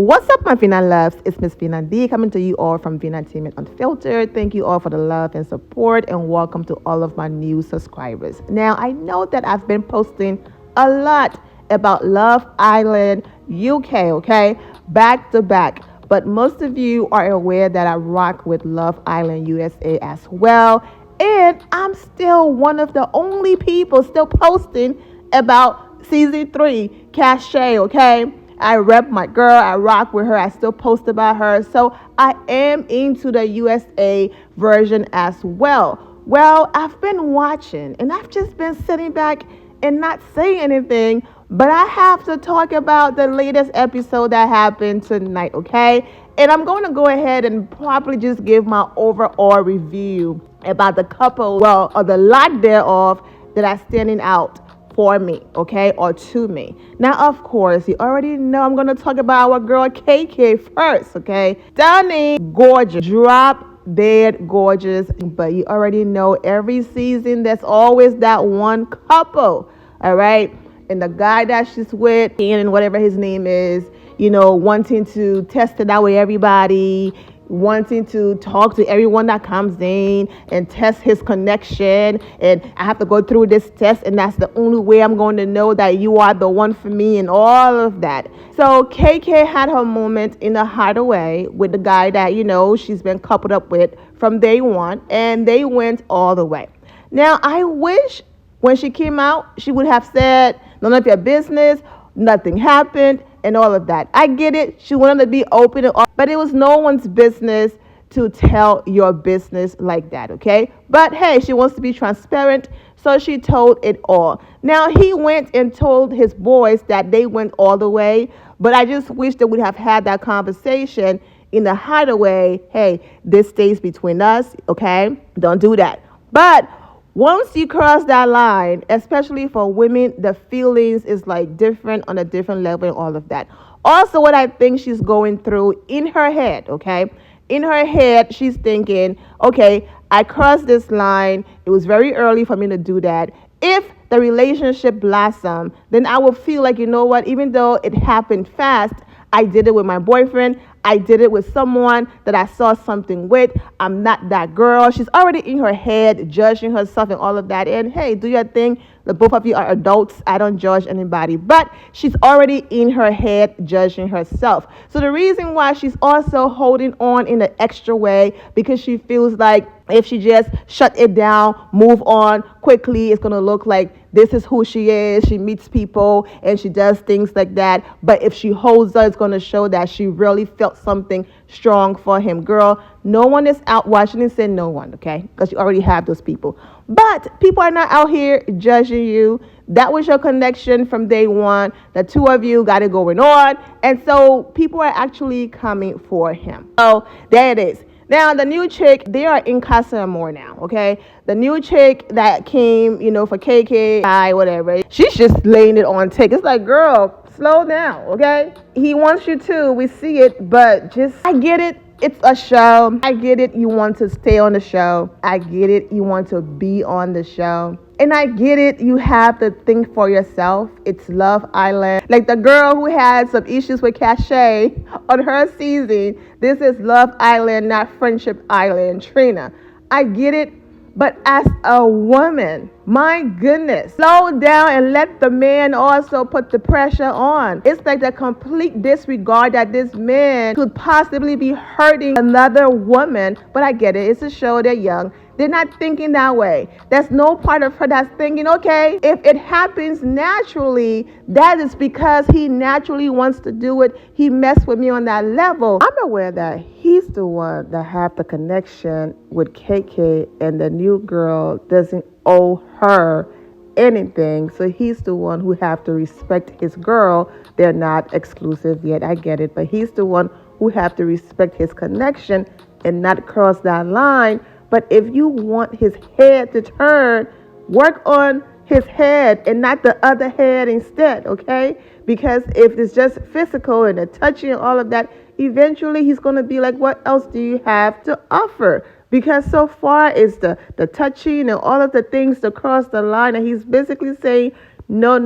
What's up, my Vina loves? It's Miss Vina D coming to you all from Vina Entertainment Unfiltered. Thank you all for the love and support, and welcome to all of my new subscribers. Now, I know that I've been posting a lot about Love Island UK, okay, back to back. But most of you are aware that I rock with Love Island USA as well. And I'm still one of the only people still posting about season 3, Cachet, okay? I rep my girl. I rock with her. I still post about her. So I am into the USA version as well. Well, I've been watching and I've just been sitting back and not saying anything. But I have to talk about the latest episode that happened tonight, okay? And I'm going to go ahead and probably just give my overall review about the couple, well, or the lack thereof that are standing out for me, okay, or to me. Now, of course, you already know I'm going to talk about our girl KK first, okay? Stunning, gorgeous, drop dead gorgeous, but you already know every season there's always that one couple, all right? And the guy that she's with, and whatever his name is, wanting to test it out with everybody, wanting to talk to everyone that comes in and test his connection. And I have to go through this test, and that's the only way I'm going to know that you are the one for me, and all of that. So KK had her moment in the hideaway with the guy that, she's been coupled up with from day one, and they went all the way. Now, I wish when she came out, she would have said, none of your business, nothing happened, and all of that. I get it. She wanted to be open, but it was no one's business to tell your business like that, okay? But hey, she wants to be transparent, so she told it all. Now, he went and told his boys that they went all the way, but I just wish they would have had that conversation in the hideaway. Hey, this stays between us, okay? Don't do that. But once you cross that line, especially for women, the feelings is like different on a different level and all of that. Also, what I think she's going through in her head, okay? In her head, she's thinking, okay, I crossed this line. It was very early for me to do that. If the relationship blossomed, then I will feel like, you know what, even though it happened fast, I did it with my boyfriend. I did it with someone that I saw something with. I'm not that girl. She's already in her head, judging herself and all of that. And hey, do your thing. The both of you are adults. I don't judge anybody. But she's already in her head, judging herself. So the reason why she's also holding on in an extra way, because she feels like if she just shut it down, move on quickly, it's going to look like this is who she is. She meets people and she does things like that. But if she holds on, it's going to show that she really felt something strong for him. Girl, no one is out watching, and say no one, okay? Because you already have those people. But people are not out here judging you. That was your connection from day one. The two of you got it going on. And so people are actually coming for him. So there it is. Now, the new chick, they are in Casa Amor now, okay? The new chick that came, for KK, whatever, she's just laying it on thick. It's like, girl, slow down, okay? He wants you to. We see it, but I get it. It's a show. I get it. You want to stay on the show. I get it. You want to be on the show. And I get it. You have to think for yourself. It's Love Island. Like the girl who had some issues with Cachet on her season. This is Love Island, not Friendship Island. Trina, I get it. But as a woman, my goodness, slow down and let the man also put the pressure on. It's like the complete disregard that this man could possibly be hurting another woman. But I get it. It's a show. They're young. They're not thinking that way. There's no part of her that's thinking, okay, if it happens naturally, that is because he naturally wants to do it. He messed with me on that level. I'm aware that he's the one that have the connection with KK, and the new girl doesn't owe her anything. So he's the one who have to respect his girl. They're not exclusive yet. I get it. But he's the one who have to respect his connection and not cross that line. But if you want his head to turn, work on his head and not the other head instead, okay? Because if it's just physical and the touching and all of that, eventually he's going to be like, what else do you have to offer? Because so far it's the touching and all of the things to cross the line. And he's basically saying, no,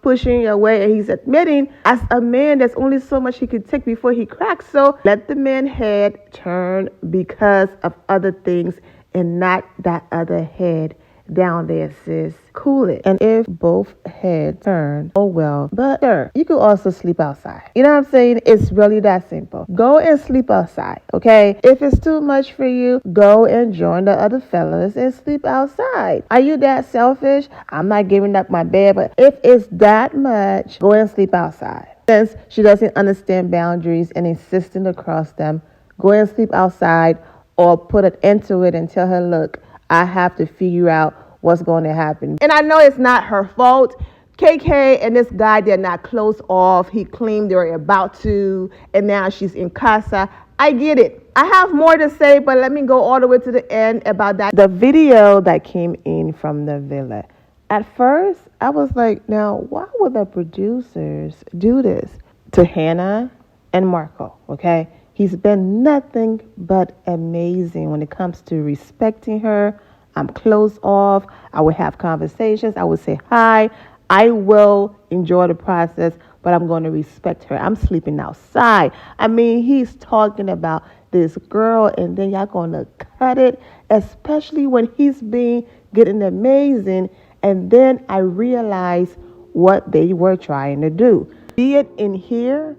pushing away, and he's admitting as a man there's only so much he could take before he cracks. So let the man head turn because of other things and not that other head down there, sis. Cool it. And if both heads turn, oh well. But sir, you could also sleep outside. You know what I'm saying? It's really that simple. Go and sleep outside, okay? If it's too much for you, go and join the other fellas and sleep outside. Are you that selfish? I'm not giving up my bed, but if it's that much, go and sleep outside. Since she doesn't understand boundaries and insisting to cross them, go and sleep outside or put an end to it and tell her, look, I have to figure out what's going to happen. And I know it's not her fault. KK and this guy, they're not close off. He claimed they were about to, and now she's in casa. I get it. I have more to say, but let me go all the way to the end about that. The video that came in from the villa. At first, I was like, now, why would the producers do this to Hannah and Marco, okay? He's been nothing but amazing when it comes to respecting her. I'm closed off. I will have conversations. I will say hi. I will enjoy the process, but I'm going to respect her. I'm sleeping outside. I mean, he's talking about this girl, and then y'all going to cut it, especially when he's getting amazing. And then I realized what they were trying to do. Be it in here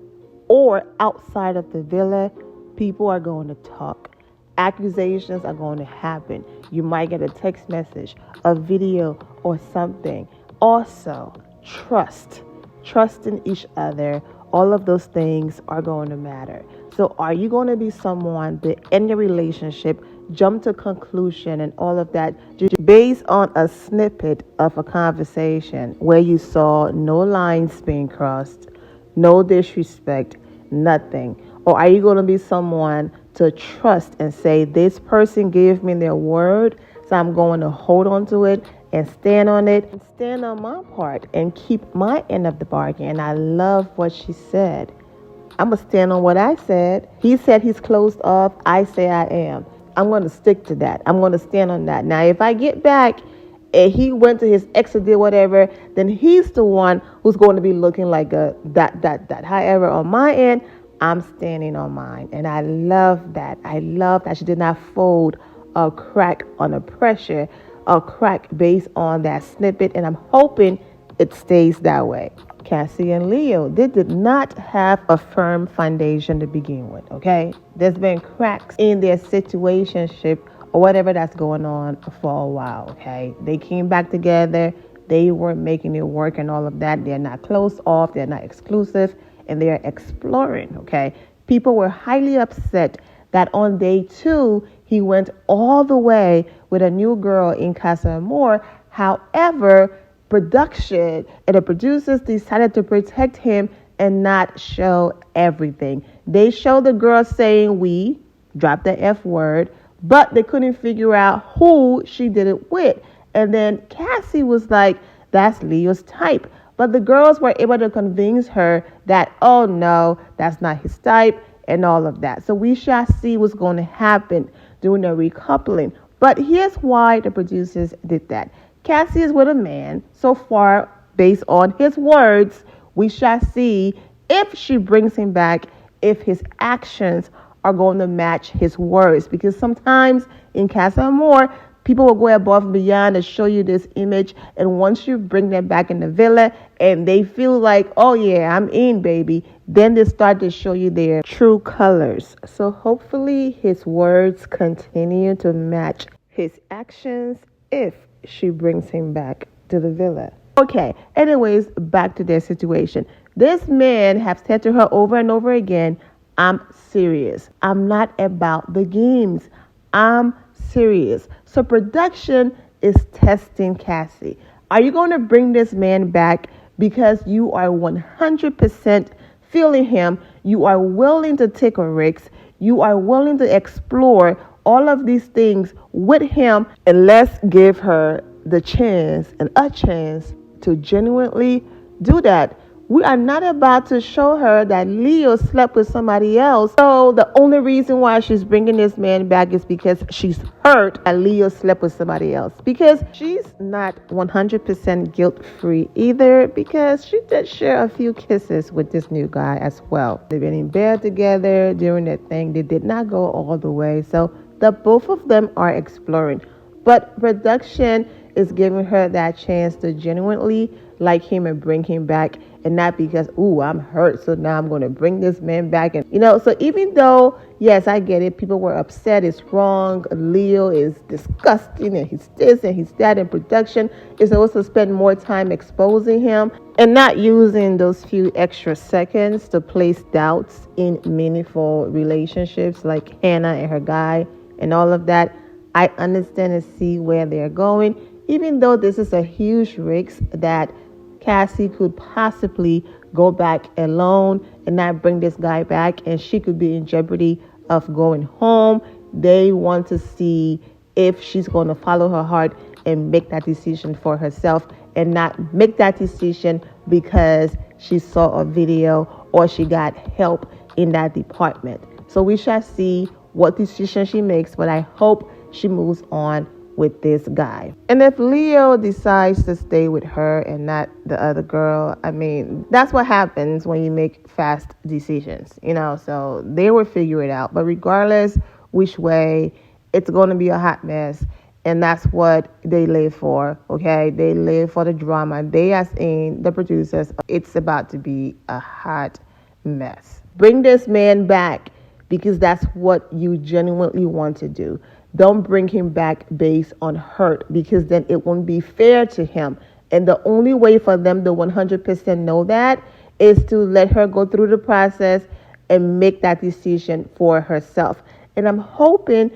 or outside of the villa, people are going to talk. Accusations are going to happen. You might get a text message, a video, or something. Also, trusting each other. All of those things are going to matter. So are you going to be someone that end your relationship, jump to conclusion and all of that just based on a snippet of a conversation where you saw no lines being crossed, no disrespect, nothing? Or are you going to be someone to trust and say, this person gave me their word, so I'm going to hold on to it and stand on it and stand on my part and keep my end of the bargain? And I love what she said. I'm going to stand on what I said. He said he's closed off. I say I am. I'm going to stick to that. I'm going to stand on that. Now, if I get back and he went to his ex or did whatever, then he's the one who's going to be looking like that. However, on my end, I'm standing on mine. And I love that. I love that she did not fold or crack under pressure or crack based on that snippet. And I'm hoping it stays that way. Cassie and Leo, they did not have a firm foundation to begin with, okay? There's been cracks in their situationship or whatever that's going on for a while, okay? They came back together. They weren't making it work and all of that. They're not closed off. They're not exclusive. And they're exploring, okay? People were highly upset that on day 2, he went all the way with a new girl in Casa Amor. However, production and the producers decided to protect him and not show everything. They showed the girl saying we, dropped the F word, but they couldn't figure out who she did it with. And then Cassie was like, that's Leo's type. But the girls were able to convince her that, oh no, that's not his type and all of that. So we shall see what's going to happen during the recoupling. But here's why the producers did that. Cassie is with a man. So far, based on his words, we shall see if she brings him back, if his actions are going to match his words. Because sometimes in Casa Amor, people will go above and beyond to show you this image. And once you bring them back in the villa and they feel like, oh yeah, I'm in, baby, then they start to show you their true colors. So hopefully his words continue to match his actions if she brings him back to the villa. Okay, anyways, back to their situation. This man has said to her over and over again, I'm serious. I'm not about the games. I'm serious. So production is testing Cassie. Are you going to bring this man back because you are 100% feeling him? You are willing to take a risk. You are willing to explore all of these things with him, and let's give her the chance and a chance to genuinely do that we are not about to show her that Leo slept with somebody else. So the only reason why she's bringing this man back is because she's hurt that Leo slept with somebody else. Because she's not 100% guilt-free either, because she did share a few kisses with this new guy as well. They've been in bed together during that thing. They did not go all the way. So the both of them are exploring. But production is giving her that chance to genuinely like him and bring him back, and not because, ooh, I'm hurt, so now I'm going to bring this man back. And, so even though, yes, I get it, people were upset, it's wrong, Leo is disgusting, and he's this and he's that, and production is supposed to spend more time exposing him and not using those few extra seconds to place doubts in meaningful relationships like Hannah and her guy and all of that. I understand and see where they're going, even though this is a huge risk that Cassie could possibly go back alone and not bring this guy back, and she could be in jeopardy of going home. They want to see if she's going to follow her heart and make that decision for herself, and not make that decision because she saw a video or she got help in that department. So we shall see what decision she makes, but I hope she moves on with this guy. And if Leo decides to stay with her and not the other girl, I mean, that's what happens when you make fast decisions, so they will figure it out. But regardless which way, it's going to be a hot mess. And that's what they live for, okay? They live for the drama. They, as in the producers, it's about to be a hot mess. Bring this man back because that's what you genuinely want to do. Don't bring him back based on hurt, because then it won't be fair to him. And the only way for them to 100% know that is to let her go through the process and make that decision for herself. And I'm hoping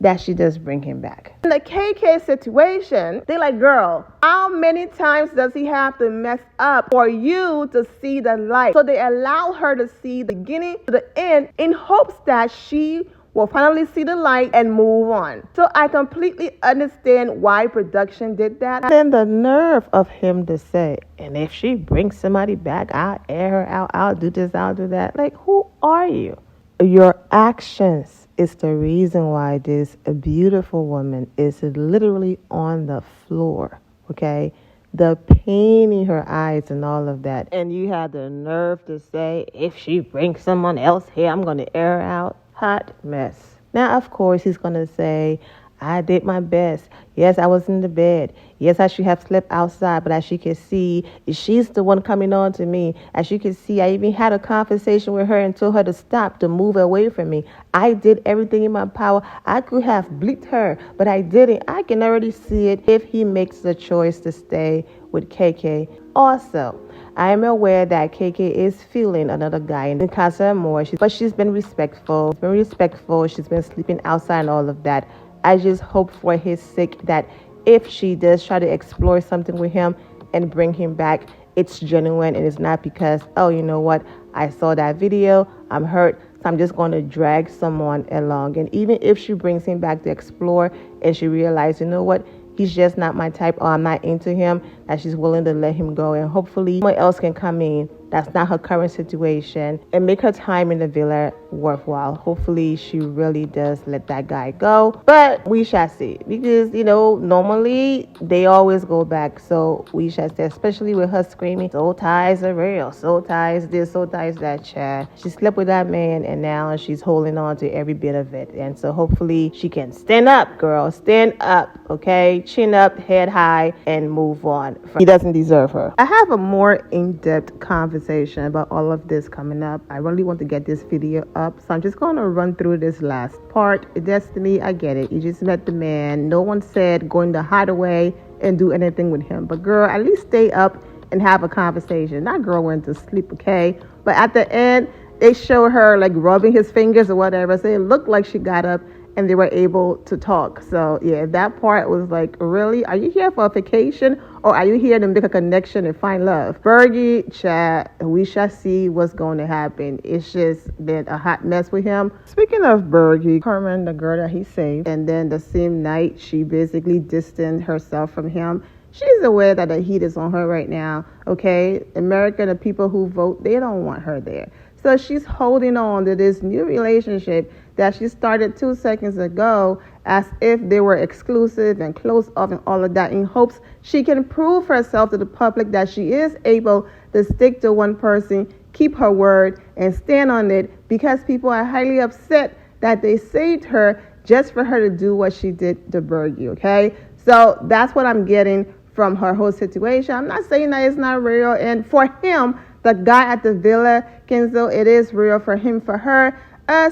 that she does bring him back. In the KK situation, they're like, girl, how many times does he have to mess up for you to see the light? So they allow her to see the beginning to the end in hopes that she will finally see the light and move on. So I completely understand why production did that. And then the nerve of him to say, and if she brings somebody back, I'll air her out, I'll do this, I'll do that. Like, who are you? Your actions is the reason why this beautiful woman is literally on the floor, okay? The pain in her eyes and all of that. And you had the nerve to say, if she brings someone else here, I'm going to air her out. Hot mess. Now, of course, he's going to say, I did my best. Yes, I was in the bed. Yes, I should have slept outside, but as you can see, she's the one coming on to me. As you can see, I even had a conversation with her and told her to stop, to move away from me. I did everything in my power. I could have bleeped her, but I didn't. I can already see it if he makes the choice to stay with KK. Also, I am aware that KK is feeling another guy in Casa Amor, but she's been respectful. She's been sleeping outside and all of that. I just hope for his sake that if she does try to explore something with him and bring him back, it's genuine and it's not because, oh, you know what, I saw that video, I'm hurt, so I'm just going to drag someone along. And even if she brings him back to explore and she realizes, you know what, he's just not my type, or I'm not into him, that she's willing to let him go. And hopefully someone else can come in that's not her current situation and make her time in the villa worthwhile. Hopefully she really does let that guy go. But we shall see. Because, normally they always go back. So we shall see, especially with her screaming, soul ties are real. Soul ties this, soul ties that, child. She slept with that man and now she's holding on to every bit of it. And so hopefully she can stand up, girl. Stand up, okay? Chin up, head high, and move on. He doesn't deserve her. I have a more in-depth conversation about all of this coming up. I really want to get this video up, so I'm just going to run through this last part. Destiny, I get it. You just met the man. No one said going to hide away and do anything with him. But girl, at least stay up and have a conversation. That girl went to sleep, okay? But at the end, they show her like rubbing his fingers or whatever. So it looked like she got up and they were able to talk. So yeah, that part was like, really? Are you here for a vacation or are you here to make a connection and find love? Bergie, chat, we shall see what's going to happen. It's just been a hot mess with him. Speaking of Bergie, Carmen, the girl that he saved, and then the same night she basically distanced herself from him she's aware that the heat is on her right now. Okay, America, the people who vote, they don't want her there. So she's holding on to this new relationship that she started 2 seconds ago as if they were exclusive and close off and all of that, in hopes she can prove herself to the public that she is able to stick to one person, keep her word, and stand on it, because people are highly upset that they saved her just for her to do what she did to Bergie, okay? So that's what I'm getting from her whole situation. I'm not saying that it's not real. And for him, the guy at the villa, Kenzo, it is real. For him, for her,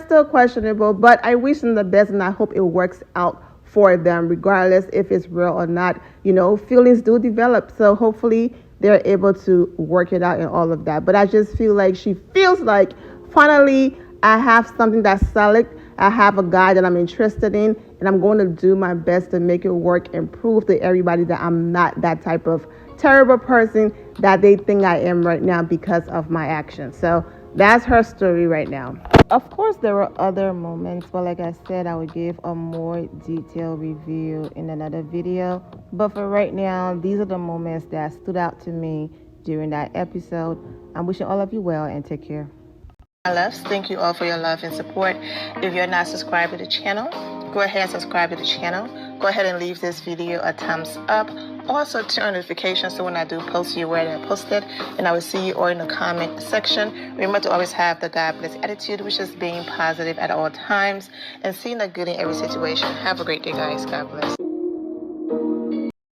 still questionable. But I wish them the best, and I hope it works out for them, regardless if it's real or not. You know, feelings do develop. So hopefully they're able to work it out and all of that. But I just feel like she feels like, finally, I have something that's solid. I have a guy that I'm interested in, and I'm going to do my best to make it work and prove to everybody that I'm not that type of terrible person that they think I am right now because of my actions. So that's her story right now. Of course, there were other moments, but like I said, I would give a more detailed review in another video. But for right now, these are the moments that stood out to me during that episode. I'm wishing all of you well, and take care. My loves, thank you all for your love and support. If you're not subscribed to the channel, go ahead and subscribe to the channel. Go ahead and leave this video a thumbs up. Also turn on notifications so when I do post, you're aware that I posted. And I will see you all in the comment section. Remember to always have the God bless attitude, which is being positive at all times and seeing the good in every situation. Have a great day, guys. God bless.